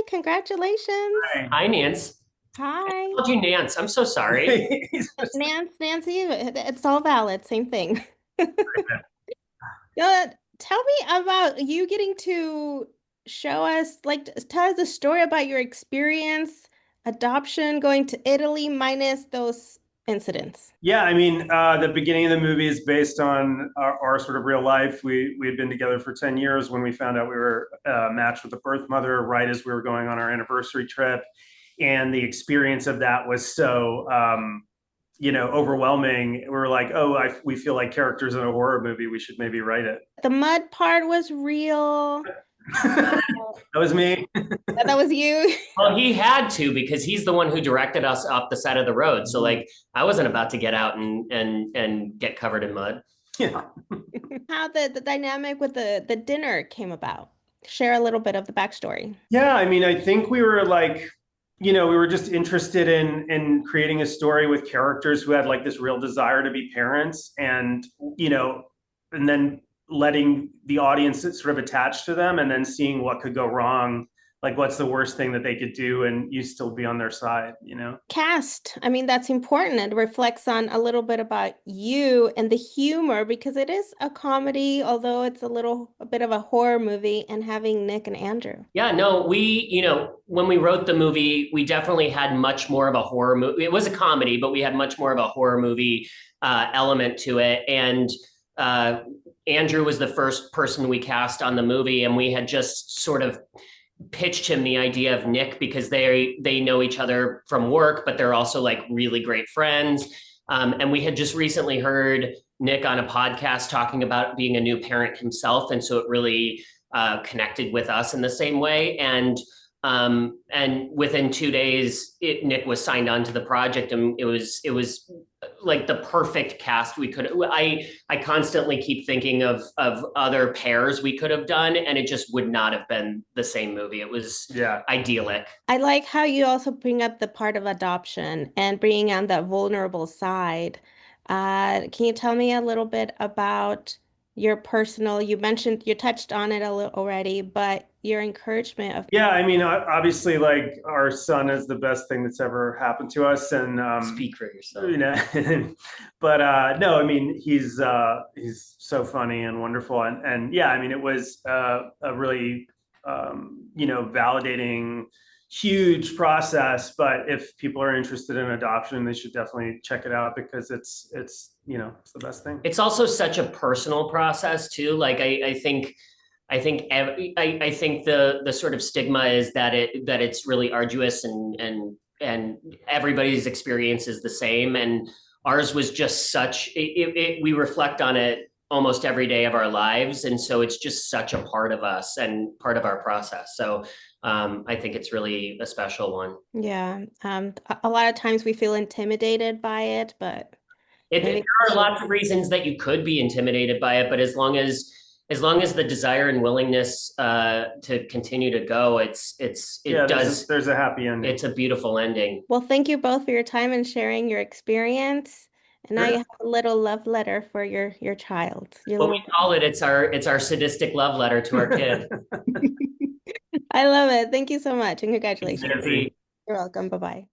Congratulations. Hi, Nance. I Hi. called you Nance. I'm so sorry. Nancy, it's all valid. Same thing. Uh, Tell me about you getting to show us, tell us a story about your experience, adoption, going to Italy, minus those incidents. Yeah, I mean, the beginning of the movie is based on our sort of real life. We had been together for 10 years when we found out we were matched with a birth mother right as we were going on our anniversary trip. And the experience of that was so, overwhelming. We were like, oh, we feel like characters in a horror movie. We should maybe write it. The mud part was real. That was me. That was you. Well, he had to because he's the one who directed us up the side of the road. So like I wasn't about to get out and get covered in mud. Yeah. How the dynamic with the dinner came about. Share a little bit of the backstory. Yeah, I mean, I think we were like, we were just interested in creating a story with characters who had like this real desire to be parents, and then letting the audience sort of attach to them, and then seeing what could go wrong, like what's the worst thing that they could do, and you still be on their side. Cast, I mean, that's important. It reflects on a little bit about you and the humor because it is a comedy, although it's a bit of a horror movie, and having Nick and Andrew. Yeah, no, when we wrote the movie, we definitely had much more of a horror movie. It was a comedy, but we had much more of a horror movie element to it. And Andrew was the first person we cast on the movie, and we had just sort of pitched him the idea of Nick because they know each other from work, but they're also like really great friends. And we had just recently heard Nick on a podcast talking about being a new parent himself, and so it really connected with us in the same way. And within 2 days, Nick was signed on to the project, and it was like the perfect cast we could. I constantly keep thinking of other pairs we could have done, and it just would not have been the same movie. It was idyllic. I like how you also bring up the part of adoption and bringing on the vulnerable side. Can you tell me a little bit about your personal, you touched on it a little already, but your encouragement of. Yeah, I mean, obviously, like our son is the best thing that's ever happened to us, and Speak for yourself. But no, I mean, he's so funny and wonderful, and yeah, I mean, it was a really validating, huge process. But if people are interested in adoption, they should definitely check it out because it's it's the best thing. It's also such a personal process too. Like I think the sort of stigma is that it's really arduous and everybody's experience is the same, and ours was just such we reflect on it almost every day of our lives, and so it's just such a part of us and part of our process. So I think it's really a special one. Yeah. A lot of times we feel intimidated by it, but There are lots of reasons that you could be intimidated by it, but as long as the desire and willingness to continue to go, there's a happy ending. It's a beautiful ending. Well, thank you both for your time and sharing your experience. And now you have a little love letter for your child. What we call it, it's our sadistic love letter to our kid. I love it. Thank you so much and congratulations. Thank you. You're welcome. Bye-bye.